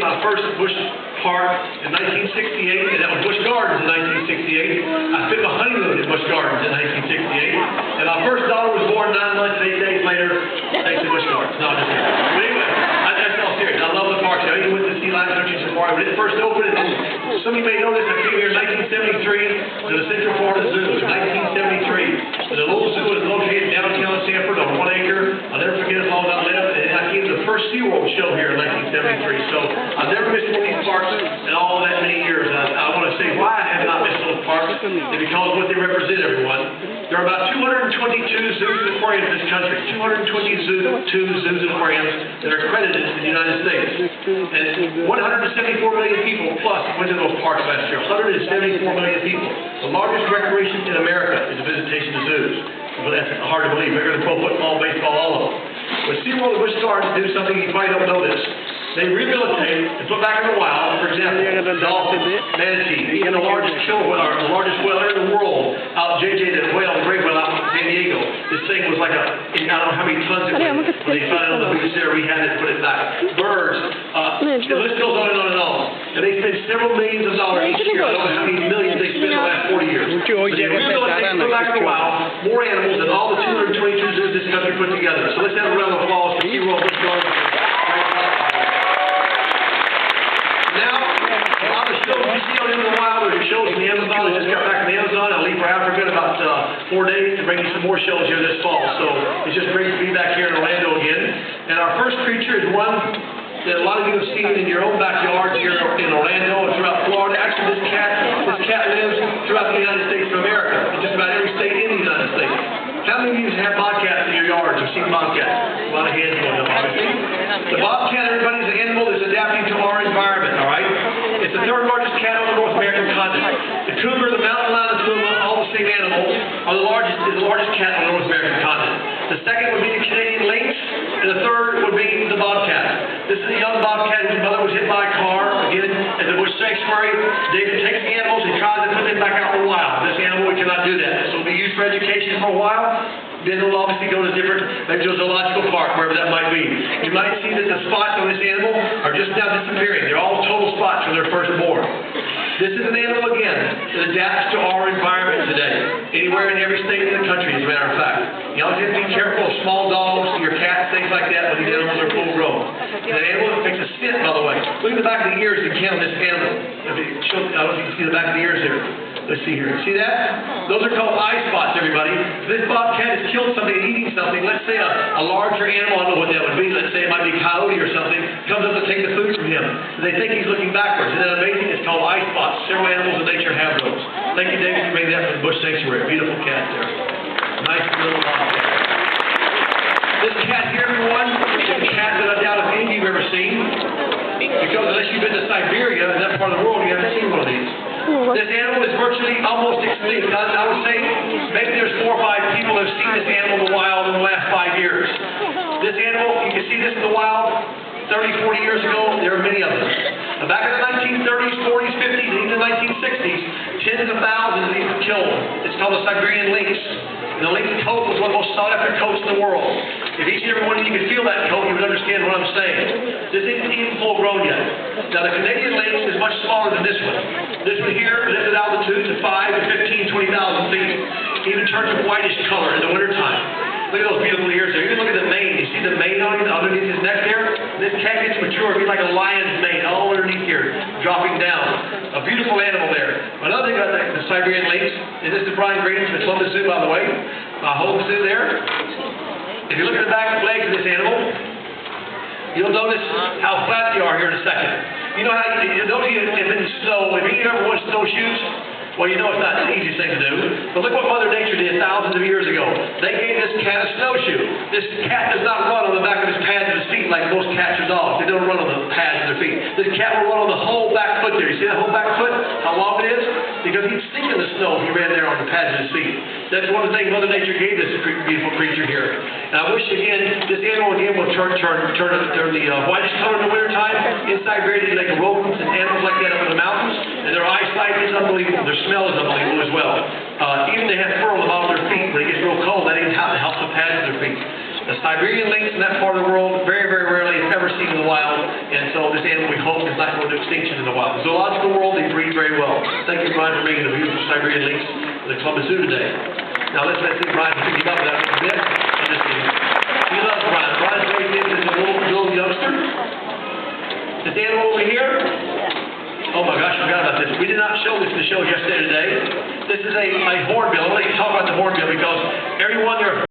my first bush park in 1968, and that was Busch Gardens in 1968. I spent my honeymoon in Busch Gardens in 1968, and my first daughter was born 9 months and 8 days later thanks to Busch Gardens. No, I'm just kidding. But anyway, that's all serious. I love the park. I even went to Sea Lion Country Safari when it first opened. And some of you may know this. I came here in 1973 to the Central Florida Zoo in 1973. The little zoo is located downtown Sanford on 1 acre. I'll never forget as long as I lived. And I came to the first SeaWorld show here in 1973. So I've never missed one of these parks in all that many years. I want to say why I have not missed those parks is because of what they represent, everyone. There are about 222 zoos and aquariums in this country. 222 zoos and aquariums that are accredited in the United States. And 174 million people plus went to those parks last year. 174 million people. The largest recreation in America is a visitation to zoos. Well, that's hard to believe. Bigger than pro football, baseball, all of them. But SeaWorld and Busch Gardens do something you probably don't know this. They rehabilitate and put back in the wild, for example, dolphins, manatee, even the largest killer whale, or the largest whale in the world, out JJ, the whale, the great whale out in San Diego. This thing was like I don't know how many tons it was. When they found it on the beach there, we had it, put it back. Birds, the list goes on and on and on. And they spend several millions of dollars each year. I don't know how many millions they spent in the last 40 years. But they rehabilitate and put back in the wild more animals than all the 222 zoos this country put together. So let's have a round of applause for SeaWorld Busch Gardens. Shows in the Amazon. I just got back from the Amazon. I'll leave for Africa in about 4 days to bring you some more shows here this fall. So it's just great to be back here in Orlando again. And our first creature is one that a lot of you have seen in your own backyard here in Orlando and throughout Florida. Actually, this cat lives throughout the United States of America, in just about every state in the United States. How many of you have bobcats in your yards? You've seen bobcats? A lot of hands going up, obviously. The bobcat, everybody, is an animal that's adapting to our environment, all right? It's the third largest cat on the North American continent. The cougar, the mountain lion, the puma, all the same animals, are the largest cat on the North American continent. The second would be the Canadian lynx, and the third would be the bobcat. This is a young bobcat whose mother was hit by a car, again, at the Busch Sanctuary. David takes the animals and tries to put them back out in the wild. This animal, we cannot do that. This will be used for education for a while. Then it'll obviously go to different, maybe to a zoological park, wherever that might be. You might see that the spots on this animal are just now disappearing. They're all total spots when they're first born. This is an animal, again, that adapts to our environment today. Anywhere in every state in the country, as a matter of fact. You always have to be careful of small dogs, your cats, things like that, when these animals are full grown. And an animal makes a scent, by the way. Look at the back of the ears and count this animal. I don't know if you can see the back of the ears there. Let's see here. See that? Those are called eye spots, everybody. If this bobcat has killed something and eating something, let's say a larger animal, I don't know what that would be, let's say it might be a coyote or something, comes up to take the food from him. They think he's looking backwards. Isn't that amazing? It's called eye spots. Several animals in nature have those. Thank you, David, for bringing that from the Busch Sanctuary. Beautiful cat there. Nice little bobcat. This cat here, everyone, is a cat that I doubt if any of you have ever seen. Because unless you've been to Siberia, in that part of the world, you haven't seen one of these. This animal is virtually almost extinct. I would say maybe there's 4 or 5 people who have seen this animal in the wild in the last 5 years. This animal, you can see this in the wild 30, 40 years ago, there were many of them. Now, back in the 1930s, 40s, 50s, and even the 1960s, tens of thousands of these were killed. It's called a Siberian lynx. And the lynx coat was one of the most sought-after coats in the world. If each and every one of you could feel that coat, you would understand what I'm saying. This isn't even full grown yet. Now, the Canadian lynx is much smaller than this one. This one here lives at altitudes of 5 to 15, 20,000 feet. It even turns a whitish color in the wintertime. Look at those beautiful ears there. Even look at the mane. You see the mane on him underneath his neck there? This cat gets mature. It'd be like a lion's mane all underneath here, dropping down. A beautiful animal there. Another thing about the Siberian lynx, and this is Brian Green from the Columbus Zoo, by the way. My home zoo there. If you look at the back legs of this animal, you'll notice how flat they are here in a second. You know how, those of you that have been in snow, if you ever worn snowshoes, well, you know it's not the easiest thing to do. But look what Mother Nature did thousands of years ago. They gave this cat a snowshoe. This cat does not run on the back of his pads of his feet like most cats or dogs. They don't run on the pads of their feet. This cat will run on the whole back foot there. You see that whole back foot? How long it is? Because he'd sink in the snow if he ran there on the pads of his feet. That's one of the things Mother Nature gave this beautiful creature here. And I wish, again, this animal again will turn the whitish color in the wintertime. In Siberia, they like rodents and animals like that up in the mountains. And their eyesight is unbelievable. Their smell is unbelievable as well. Even they have fur on the bottom of their feet. When it gets real cold, that even helps the pads of their feet. The Siberian lynx in that part of the world, very, very rarely, if ever seen in the wild. And so this animal, we hope, is not going to extinction in the wild. The zoological world, they breed very well. Thank you, Brian, for bringing the beautiful Siberian lynx to the Columbus Zoo today. Now let's see Brian pick him up with that little bit. I'm just kidding. He loves Brian. Brian's raised him as a little youngster. This animal over here, oh my gosh, I forgot about this. We did not show this in the show yesterday today. This is a hornbill. I want to talk about the hornbill because everyone there